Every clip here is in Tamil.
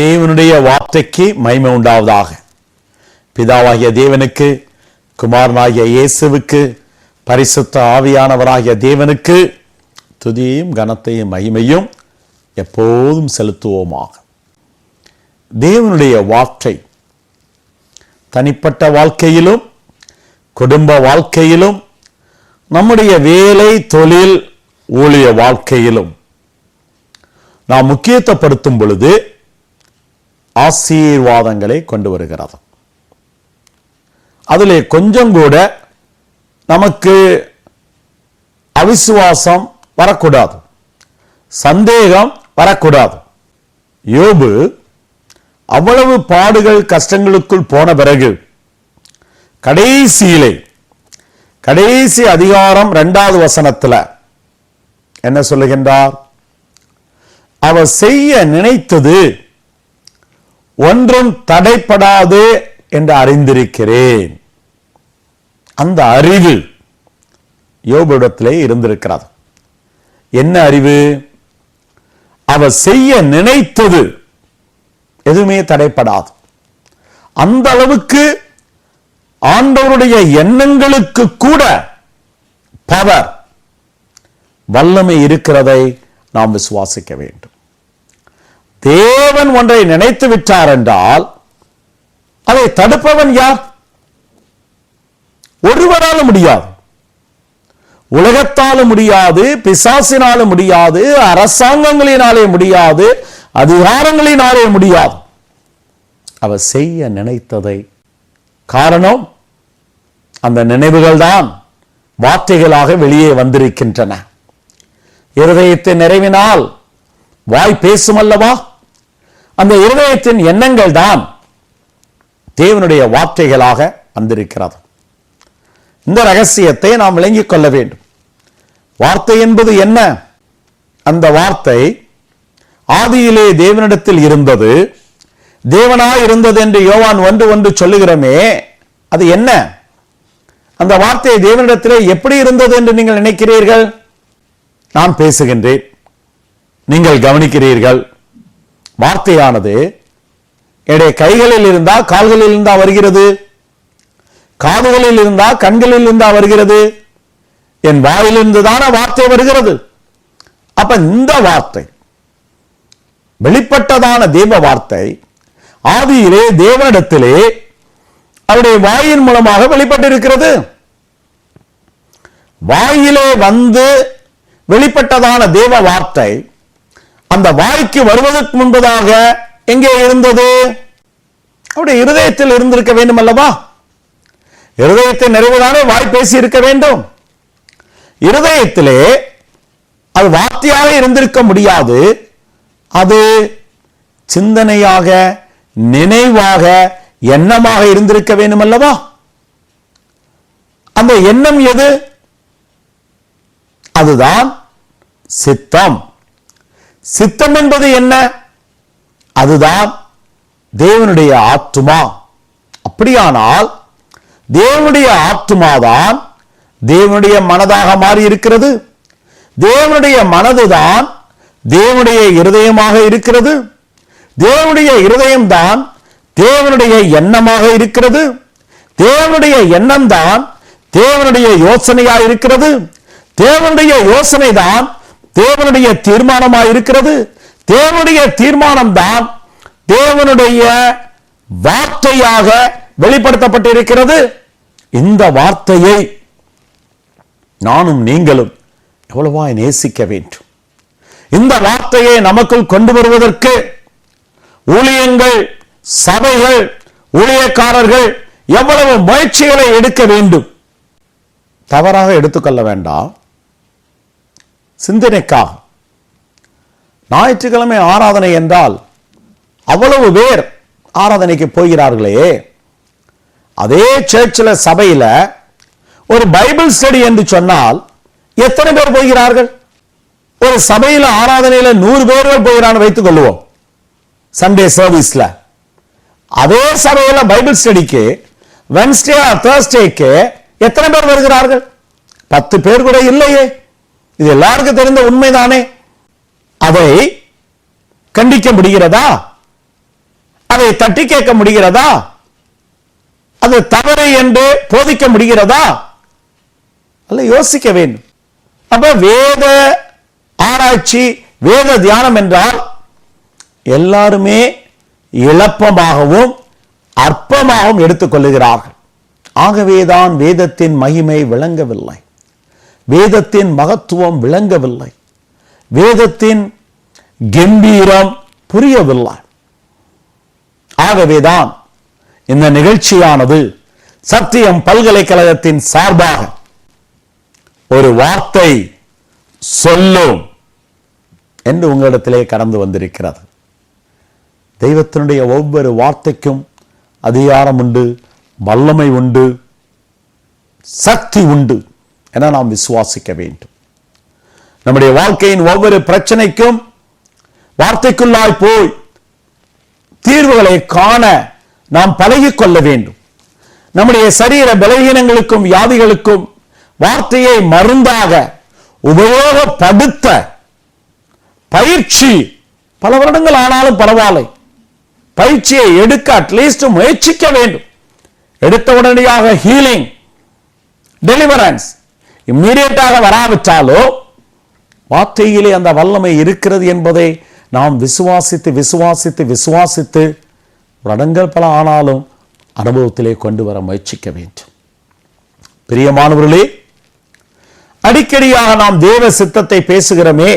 தேவனுடைய வார்த்தைக்கு மகிமை உண்டாவதாக. பிதாவாகிய தேவனுக்கு, குமாரனாகிய இயேசுவுக்கு, பரிசுத்த ஆவியானவராகிய தேவனுக்கு துதியும் கனத்தையும் மகிமையும் எப்போதும் செலுத்துவோமாக. தேவனுடைய வார்த்தை தனிப்பட்ட வாழ்க்கையிலும் குடும்ப வாழ்க்கையிலும் நம்முடைய வேலை, தொழில், ஊழிய வாழ்க்கையிலும் நாம் முக்கியத்துவப்படுத்தும் பொழுது ஆசீர்வாதங்களை கொண்டு வருகிறது. அதிலே கொஞ்சம் கூட நமக்கு அவிசுவாசம் வரக்கூடாது, சந்தேகம் வரக்கூடாது. யோபு அவ்வளவு பாடுகள் கஷ்டங்களுக்குள் போன பிறகு கடைசி அதிகாரம் 2வது வசனத்தில் என்ன சொல்லுகின்றார்? அவர் செய்ய நினைத்தது ஒன்றும் தடைப்படாது என்று அறிந்திருக்கிறேன். அந்த அறிவு யோபுவிடத்திலே இருந்திருக்கிறது. என்ன அறிவு? அவர் செய்ய நினைத்தது எதுவுமே தடைப்படாது. அந்த அளவுக்கு ஆண்டவருடைய எண்ணங்களுக்கு கூட பவர், வல்லமை இருக்கிறதை நாம் விசுவாசிக்க வேண்டும். தேவன் ஒன்றை நினைத்து விட்டார் என்றால் அதை தடுப்பவன் யார்? ஒருவராலும் முடியாது. உலகத்தாலும் முடியாது, பிசாசினாலும் முடியாது, அரசாங்கங்களினாலே முடியாது, அதிகாரங்களினாலே முடியாது. அவர் செய்ய நினைத்ததை, காரணம் அந்த நினைவுகள் தான் வார்த்தைகளாக வெளியே வந்திருக்கின்றன. இருதயத்தின் நிறைவினால் வாய் பேசும் அல்லவா? அந்த இருதயத்தின் எண்ணங்கள் தான் தேவனுடைய வார்த்தைகளாக வந்திருக்கிறது. இந்த ரகசியத்தை நாம் விளங்கிக் கொள்ள வேண்டும். வார்த்தை என்பது என்ன? அந்த வார்த்தை ஆதியிலே தேவனிடத்தில் இருந்தது, தேவனாய் இருந்தது என்று யோவான் 1:1 சொல்லுகிறோமே, அது என்ன? அந்த வார்த்தை தேவனிடத்திலே எப்படி இருந்தது என்று நீங்கள் நினைக்கிறீர்கள்? நான் பேசுகின்றேன், நீங்கள் கவனிக்கிறீர்கள். வார்த்தையானது என்னுடைய கைகளில் இருந்தா, கால்களில் இருந்தா வருகிறது, காதுகளில் இருந்தா, கண்களில் இருந்தா வருகிறது, என் வாயிலிருந்து தான வார்த்தை வருகிறது. அப்ப இந்த வார்த்தை, வெளிப்பட்டதான தேவ வார்த்தை ஆதியிலே தேவனிடத்திலே அவருடைய வாயின் மூலமாக வெளிப்பட்டிருக்கிறது. வாயிலே வந்து வெளிப்பட்டதான தேவ வார்த்தை அந்த வாய்க்கு வருவதற்கு முன்பதாக எங்கே இருந்தது? அவருடைய இருதயத்தில் இருந்திருக்க வேண்டும் அல்லவா? இருதயத்தை நிறைவுதானே வாய் பேசி இருக்க வேண்டும். இருதயத்திலே அது வார்த்தையாக இருந்திருக்க முடியாது. அது சிந்தனையாக, நினைவாக, எண்ணமாக இருந்திருக்க வேண்டும் அல்லவா? அந்த எண்ணம் எது? அதுதான் சித்தம். சித்தம் என்பது என்ன? அதுதான் தேவனுடைய ஆத்துமா. அப்படியானால் தேவனுடைய ஆத்துமாதான் தேவனுடைய மனதாக மாறி இருக்கிறது. தேவனுடைய மனதுதான் தேவனுடைய இருதயமாக இருக்கிறது. தேவனுடைய இருதயம்தான் தேவனுடைய எண்ணமாக இருக்கிறது. தேவனுடைய எண்ணம் தான் தேவனுடைய யோசனையாக இருக்கிறது. தேவனுடைய யோசனை தான் தேவனுடைய தீர்மானமாக இருக்கிறது. தேவனுடைய தீர்மானம் தான் தேவனுடைய வார்த்தையாக வெளிப்படுத்தப்பட்டிருக்கிறது. இந்த வார்த்தையை நானும் நீங்களும் எவ்வளவாய் நேசிக்க வேண்டும். இந்த வார்த்தையை நமக்குள் கொண்டு வருவதற்கு ஊழியங்கள், சபைகள், ஊழியக்காரர்கள் எவ்வளவு முயற்சிகளை எடுக்க வேண்டும். தவறாக எடுத்துக்கொள்ள வேண்டாம். சிந்தனைக்காக ஞாயிற்றுக்கிழமை ஆராதனை என்றால் அவ்வளவு பேர் ஆராதனைக்கு போகிறார்களே, அதே சர்ச்சில், சபையில் ஒரு பைபிள் ஸ்டடி என்று சொன்னால் எத்தனை பேர் போகிறார்கள்? ஒரு சபையில் ஆராதனையில் 100 பேர்கள் போகிறான்னு வைத்துக் கொள்வோம். சண்டே சர்வீஸ்ல அதே சபையில் பைபிள் ஸ்டடிக்கு வென்ஸ்டே தர்ஸ்டேக்கு எத்தனை பேர் வருகிறார்கள்? 10 பேர் கூட இல்லையே. இது எல்லாருக்கும் தெரிந்த உண்மைதானே. அதை கண்டிக்க முடிகிறதா? அதை தட்டி கேட்க முடிகிறதா? அது தவறு என்று போதிக்க முடிகிறதா? அல்ல, யோசிக்க வேண்டும். அப்ப வேத ஆராய்ச்சி, வேத தியானம் என்றால் எல்லாருமே இழப்பமாகவும் அற்பமாகவும் எடுத்துக்கொள்ளுகிறார்கள். ஆகவேதான் வேதத்தின் மகிமை விளங்கவில்லை, வேதத்தின் மகத்துவம் விளங்கவில்லை, வேதத்தின் கம்பீரம் புரியவில்லை. ஆகவேதான் இந்த நிகழ்ச்சியானது சத்தியம் பல்கலைக்கழகத்தின் சார்பாக ஒரு வார்த்தை சொல்லும் என்று உங்களிடத்திலே கடந்து வந்திருக்கிறது. தெய்வத்தினுடைய ஒவ்வொரு வார்த்தைக்கும் அதிகாரம் உண்டு, வல்லமை உண்டு, சக்தி உண்டு என நாம் விசுவாசிக்க வேண்டும். நம்முடைய வாழ்க்கையின் ஒவ்வொரு பிரச்சனைக்கும் வார்த்தைக்குள்ளாய் போய் தீர்வுகளை காண நாம் பழகிக்கொள்ள வேண்டும். நம்முடைய சரீர பலவீனங்களுக்கும் வியாதிகளுக்கும் வார்த்தையை மருந்தாக உபயோகப்படுத்த பயிற்சி பல வருடங்கள் ஆனாலும் பரவாயில்லை, பயிற்சியை எடுக்க அட்லீஸ்ட் முயற்சிக்க வேண்டும். எடுத்த உடனடியாக ஹீலிங், டெலிவரன்ஸ் இம்மீடியட்டாக வராவிட்டாலோ வார்த்தையிலே அந்த வல்லமை இருக்கிறது என்பதை நாம் விசுவாசித்து விசுவாசித்து விசுவாசித்து வருடங்கள் பல ஆனாலும் அனுபவத்திலே கொண்டு வர முயற்சிக்க வேண்டும். பிரியமானவர்களே, அடிக்கடியாக நாம் தேவ சித்தத்தை பேசுகிறோமே,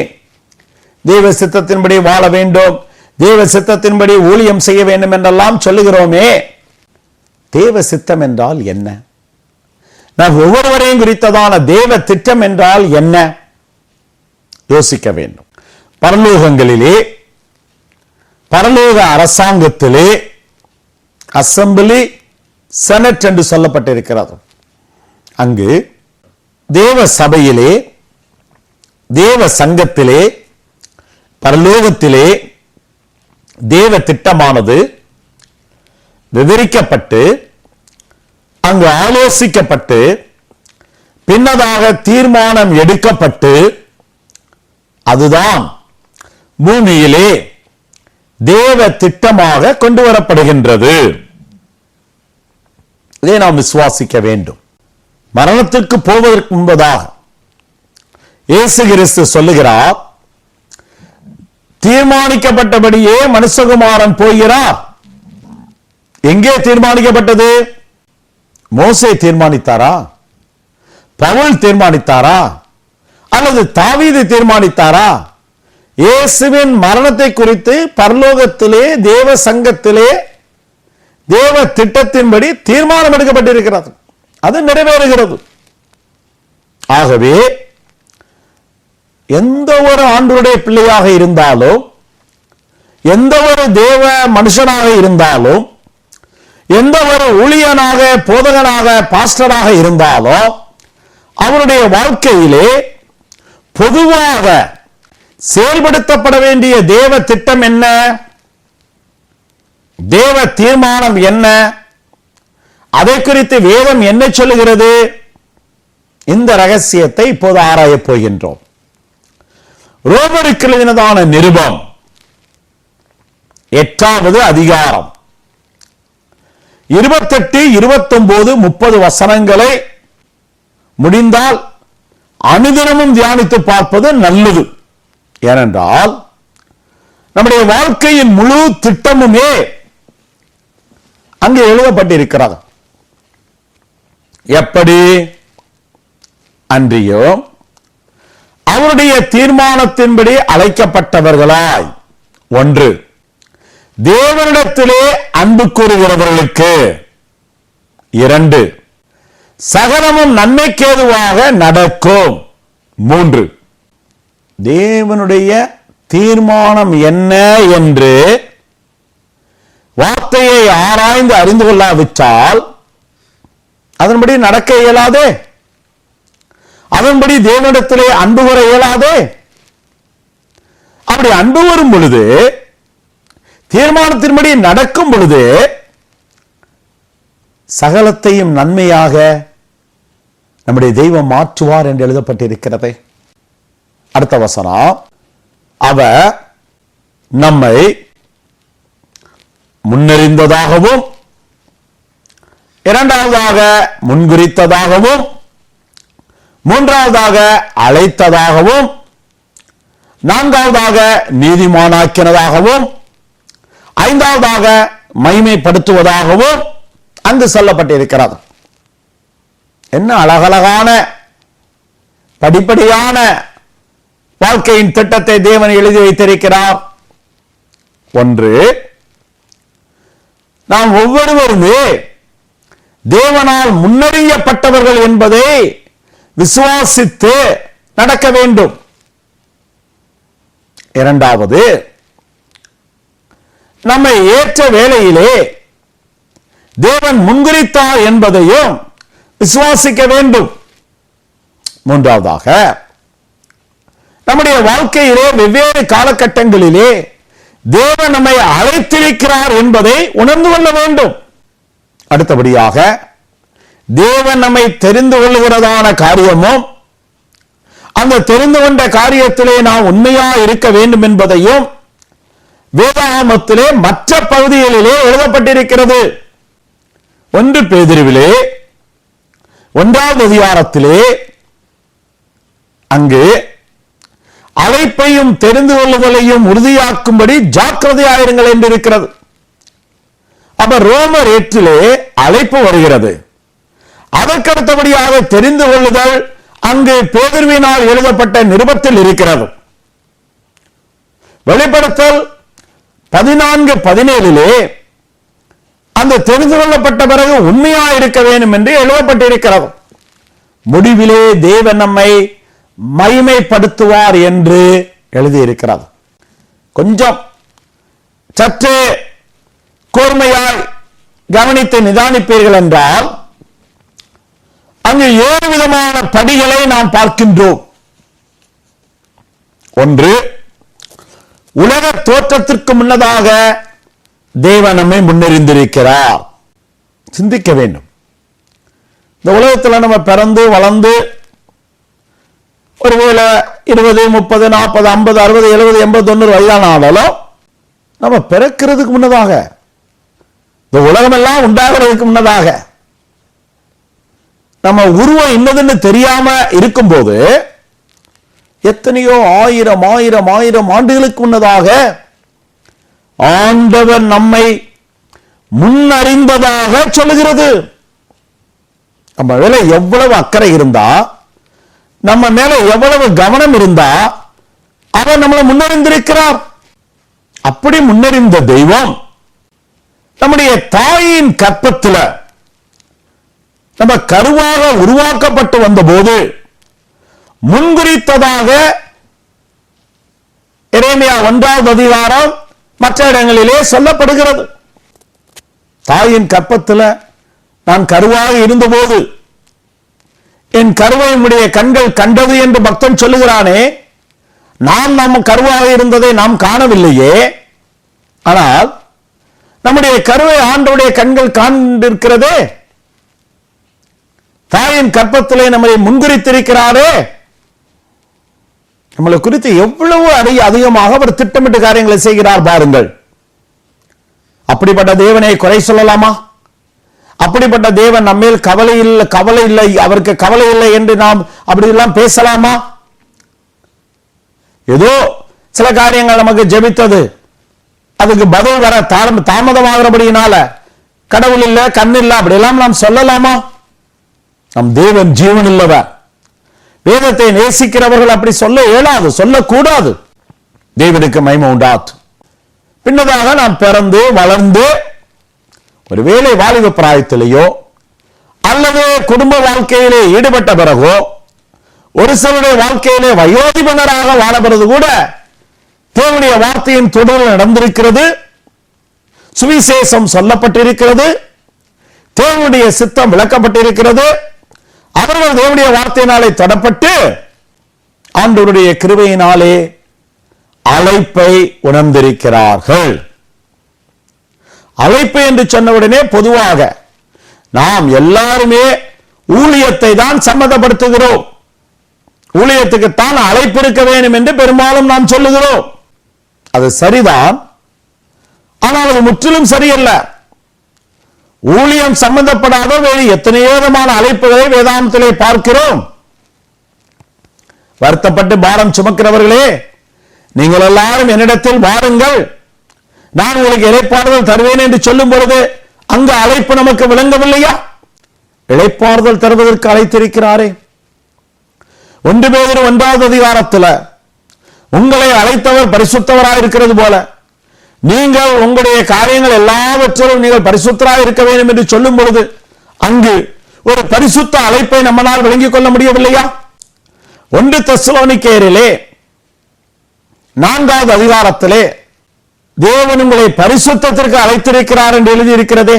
தேவ சித்தத்தின்படி வாழ வேண்டும், தேவ சித்தத்தின்படி ஊழியம் செய்ய வேண்டும் என்றெல்லாம் சொல்லுகிறோமே. தேவ சித்தம் என்றால் என்ன? நாம் ஒவ்வொருவரையும் குறித்ததான தேவ திட்டம் என்றால் என்ன? யோசிக்க வேண்டும். பரலோகங்களிலே, பரலோக அரசாங்கத்திலே அசம்பிளி, செனட் என்று சொல்லப்பட்டிருக்கிறது. அங்கு தேவ சபையிலே, தேவ சங்கத்திலே, பரலோகத்திலே தேவ திட்டமானது விவரிக்கப்பட்டு அங்கு ஆலோசிக்கப்பட்டு பின்னதாக தீர்மானம் எடுக்கப்பட்டு அதுதான் பூமியிலே தேவ திட்டமாக கொண்டு வரப்படுகின்றது. இதை நாம் விசுவாசிக்க வேண்டும். மரணத்திற்கு போவதற்கு முன்பதாக இயேசு கிறிஸ்து சொல்லுகிறார், தீர்மானிக்கப்பட்டபடியே மனுஷகுமாரன் போகிறார். எங்கே தீர்மானிக்கப்பட்டது? மோசே தீர்மானித்தாரா? பவுல் தீர்மானித்தாரா? அல்லது தாவீது தீர்மானித்தாரா? இயேசுவின் மரணத்தை குறித்து பரலோகத்திலே தேவ சங்கத்திலே தேவ திட்டத்தின்படி தீர்மானம் எடுக்கப்பட்டிருக்கிறது. அது நிறைவேறுகிறது. ஆகவே எந்த ஒரு ஆண்டவருடைய பிள்ளையாக இருந்தாலும், எந்த ஒரு தேவ மனுஷனாக இருந்தாலும், எந்த ஒரு ஊழியனாக, போதகனாக, பாஸ்டராக இருந்தாலும் அவருடைய வாழ்க்கையிலே பொதுவாக செயல்படுத்தப்பட வேண்டிய தேவ திட்டம் என்ன? தேவ தீர்மானம் என்ன? அதை குறித்து வேதம் என்ன சொல்லுகிறது? இந்த ரகசியத்தை இப்போது ஆராயப் போகின்றோம். ரோமருக்கு எழுதினதான நிருபம் 8வது அதிகாரம் 28, 29, 30 வசனங்களை முடிந்தால் அனுதினமும் தியானித்து பார்ப்பது நல்லது. ஏனென்றால் நம்முடைய வாழ்க்கையின் முழு திட்டமுமே அங்கே எழுதப்பட்டிருக்கிறது. எப்படி? அன்றியோ அவருடைய தீர்மானத்தின்படி அழைக்கப்பட்டவர்களாய், 1, தேவனிடத்திலே அன்பு கூறுகிறவர்களுக்கு, 2, சகலமும் நன்மைக்கேதுவாக நடக்கும், 3, தேவனுடைய தீர்மானம் என்ன என்று வார்த்தையை ஆராய்ந்து அறிந்து கொள்ளாவிட்டால் அதன்படி நடக்க இயலாதே, அதன்படி தேவனிடத்திலே அன்பு வர இயலாதே. அப்படி அன்பு வரும் பொழுது, தீர்மானத்தின்படி நடக்கும் பொழுது சகலத்தையும் நன்மையாக நம்முடைய தெய்வம் மாற்றுவார் என்று எழுதப்பட்டிருக்கிறது. அடுத்த வசனம், அவர் நம்மை முன்னறிந்ததாகவும், இரண்டாவதாக முன்குறித்ததாகவும், மூன்றாவதாக அழைத்ததாகவும், நான்காவதாக நீதிமானாக்கினதாகவும், ஐந்தாவதாக மகிமைப்படுத்துவதாகவும் அங்கு சொல்லப்பட்டிருக்கிறது. என்ன அழகழகான படிப்படியான வாழ்க்கையின் திட்டத்தை தேவன் எழுதி வைத்திருக்கிறார். ஒன்று, நாம் ஒவ்வொருவருமே தேவனால் முன்னறியப்பட்டவர்கள் என்பதை விசுவாசித்து நடக்க வேண்டும். இரண்டாவது, நம்மை ஏற்ற வேளையிலே தேவன் முன்குறித்தார் என்பதையும் விசுவாசிக்க வேண்டும். மூன்றாவதாக, நம்முடைய வாழ்க்கையிலே வெவ்வேறு காலகட்டங்களிலே தேவன் நம்மை அழைத்திருக்கிறார் என்பதை உணர்ந்து கொள்ள வேண்டும். அடுத்தபடியாக, தேவன் நம்மை தெரிந்து கொள்ளுகிறதான காரியமும் அந்த தெரிந்து கொண்ட காரியத்திலே நாம் உண்மையா இருக்க வேண்டும் என்பதையும் வேதாகமத்திலே மற்ற பகுதிகளிலே எழுதப்பட்டிருக்கிறது. 1 பேதுருவிலே 1வது அதிகாரத்திலே அங்கு அழைப்பையும் தெரிந்து கொள்ளுதலையும் உறுதியாக்கும்படி ஜாக்கிரதையாயிருங்கள் என்று இருக்கிறது. அப்ப ரோமர் 8 அழைப்பு வருகிறது. அதற்கடுத்தபடியாக தெரிந்து கொள்ளுதல் அங்கு பேதுருவினால் எழுதப்பட்ட நிருபத்தில் இருக்கிறது. வெளிப்படுத்தல் 14:17 அந்த தெரிந்து கொள்ளப்பட்ட பிறகு உண்மையா இருக்க வேண்டும் என்று எழுதப்பட்டிருக்கிறது. முடிவிலே தேவன் நம்மை மகிமைப்படுத்துவார் என்று எழுதியிருக்கிறது. கொஞ்சம் சற்றே கூர்மையாய் கவனித்து நிதானிப்பீர்கள் என்றால் அங்கு 7 விதமான படிகளை நாம் பார்க்கின்றோம். ஒன்று, உலக தோற்றத்திற்கு முன்னதாக தேவன் நம்மை முன்னறிந்திருக்கிறார். சிந்திக்க வேண்டும். இந்த உலகத்தில் நம்ம பிறந்து வளர்ந்து ஒருவேளை 20, 30, 40, 50, 60, 70, 80, 90 வயதானாலும் நம்ம பிறக்கிறதுக்கு முன்னதாக, இந்த உலகம் எல்லாம் உண்டாகிறதுக்கு முன்னதாக, நம்ம உருவம் இன்னதுன்னு தெரியாம இருக்கும்போது எத்தனையோ ஆயிரம் ஆண்டுகளுக்கு முன்னதாக ஆண்டவர் நம்மை முன்னறிந்ததாக சொல்லுகிறது. நம்ம மேல எவ்வளவு அக்கறை இருந்தா, நம்ம மேல எவ்வளவு கவனம் இருந்தா அவர் நம்மளை முன்னறிந்திருக்கிறார். அப்படி முன்னறிந்த தெய்வம் நம்முடைய தாயின் கற்பத்தில் நம்ம கருவாக உருவாக்கப்பட்டு வந்த போது முன்குறித்ததாக எரேமியா 1வது அதிகாரம் மற்ற இடங்களிலே சொல்லப்படுகிறது. தாயின் கற்பத்தில் நான் கருவாக இருந்தபோது என் கருவை உம்முடைய கண்கள் கண்டது என்று பக்தன் சொல்லுகிறானே, நாம் நம்ம கருவாக இருந்ததை நாம் காணவில்லையே, ஆனால் நம்முடைய கருவை ஆண்டவருடைய கண்கள் காண்டிருக்கிறதே. தாயின் கற்பத்திலே நம்மை முன்குறித்திருக்கிறாரே. நம்மளை குறித்து எவ்வளவு அதிகமாக அவர் திட்டமிட்டு காரியங்களை செய்கிறார் பாருங்கள். அப்படிப்பட்ட தேவனை குறை சொல்லலாமா? அப்படிப்பட்ட தேவன் நம்மேல் கவலை இல்லை, அவருக்கு கவலை இல்லை என்று நாம் அப்படி எல்லாம் பேசலாமா? ஏதோ சில காரியங்கள் நமக்கு ஜெபித்தது அதுக்கு பதில் வர தாமதமாகிறபடியினால கடவுள் இல்ல, கண் இல்ல, அப்படி எல்லாம் நாம் சொல்லலாமா? நம் தேவன் ஜீவன் இல்லவர். வேதத்தை நேசிக்கிறவர்கள் அப்படி சொல்ல இயலாது, சொல்லக்கூடாது. தேவனுக்கு மகிமை உண்டாது. பின்னதாக நாம் பிறந்து வளர்ந்து ஒருவேளை வாலிப பிராயத்திலேயோ அல்லது குடும்ப வாழ்க்கையிலே ஈடுபட்ட பிறகோ ஒரு சிலருடைய வாழ்க்கையிலே வயோதிபனராக வாழப்படுறது கூட தேவனுடைய வார்த்தையின் தொடர் நடந்திருக்கிறது. சுவிசேஷம் சொல்லப்பட்டிருக்கிறது. தேவனுடைய சித்தம் விளக்கப்பட்டிருக்கிறது. அவர்கள் தேவனுடைய வார்த்தையினாலே தொடப்பட்டு ஆண்டவருடைய கிருபையினாலே அழைப்பை உணர்ந்திருக்கிறார்கள். அழைப்பு என்று சொன்னவுடனே பொதுவாக நாம் எல்லாருமே ஊழியத்தை தான் சம்மதப்படுத்துகிறோம். ஊழியத்துக்குத்தான் அழைப்பு இருக்க வேண்டும் என்று பெரும்பாலும் நாம் சொல்லுகிறோம். அது சரிதான். ஆனால் அது முற்றிலும் சரியல்ல. ஊழியம் சம்பந்தப்படாத வேறு எத்தனையோ விதமான அழைப்புகளை வேதாந்தத்திலே பார்க்கிறோம். வருத்தப்பட்டு பாரம் சுமக்கிறவர்களே, நீங்கள் எல்லாரும் என்னிடத்தில் வாருங்கள், நான் உங்களுக்கு இளைப்பாறுதல் தருவேன் என்று சொல்லும் பொழுது அங்கு அழைப்பு நமக்கு விளங்கவில்லையா? இளைப்பாறுதல் தருவதற்கு அழைத்திருக்கிறாரே. 1 பேதுரு 1வது அதிகாரத்தில் உங்களை அழைத்தவர் பரிசுத்தவராய் இருக்கிறது போல நீங்கள் உங்களுடைய காரியங்கள் எல்லாவற்றிலும் நீங்கள் பரிசுத்தராய் இருக்க வேண்டும் என்று சொல்லும் பொழுது அங்கு ஒரு பரிசுத்த அழைப்பை நம்மால் விளங்கிக் கொள்ள முடியவில்லையா? 1 தெசலோனிக்கேயரிலே 4வது அதிகாரத்திலே தேவன் உங்களை பரிசுத்தத்திற்கு அழைத்திருக்கிறார் என்று எழுதியிருக்கிறதே.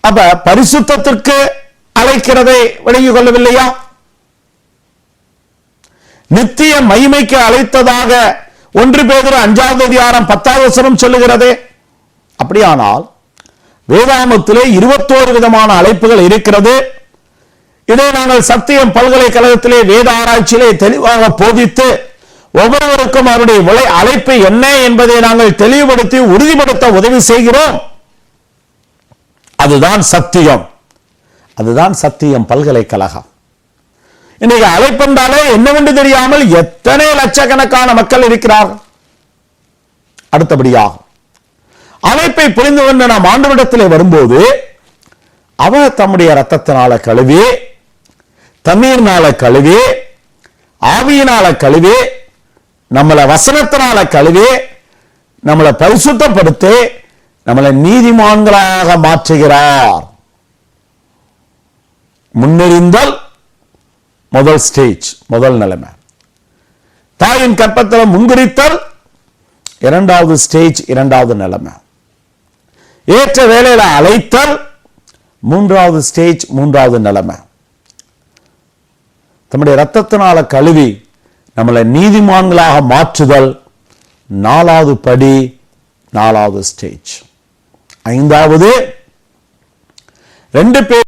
அப்ப பரிசுத்தத்திற்கு அழைக்கிறதை விளங்கிக் கொள்ளவில்லையா? நித்திய மகிமைக்கு அழைத்ததாக 1 பேதுரு 5வது அதிகாரம் 10வது வசனம் சொல்லுகிறதே. அப்படியானால் வேதாகமத்திலே 21 விதமான அழைப்புகள் இருக்கிறது. இதை நாங்கள் சத்தியம் பல்கலைக்கழகத்திலே வேத ஆராய்ச்சியிலே தெளிவாக போதித்து ஒவ்வொருவருக்கும் அவருடைய அழைப்பு என்ன என்பதை நாங்கள் தெளிவுபடுத்தி உறுதிப்படுத்த உதவி செய்கிறோம். அதுதான் சத்தியம். அதுதான் சத்தியம் பல்கலைக்கழகம். இன்னைக்கு அழைப்பென்றாலே என்னவென்று தெரியாமல் எத்தனை லட்சக்கணக்கான மக்கள் இருக்கிறார்கள். அடுத்தபடியாக அழைப்பை புரிந்து கொண்டு நாம் ஆண்டவரிடத்தில் வரும்போது அவர் தம்முடைய இரத்தத்தினால கழுவி, தண்ணீர்னால கழுவி, ஆவியினால கழுவி, நம்மளை வசனத்தினால கழுவி, நம்மளை பரிசுத்தப்படுத்தி நம்மளை நீதிமான்களாக மாற்றுகிறார். முன்னறிந்தல் முதல் ஸ்டேஜ், முதல் நிலைமை. தாயின் கற்பத்தில் முன்குறித்தல் 2வது ஸ்டேஜ், 2வது நிலைமை. ஏற்ற வேளையில அழைத்தல் 3வது ஸ்டேஜ், 3வது நிலைமை. தம்முடைய இரத்தத்தினால கழுவி நம்மளை நீதிமான்களாக மாற்றுதல் 4வது படி, 4வது ஸ்டேஜ். 5வது 2 பேர்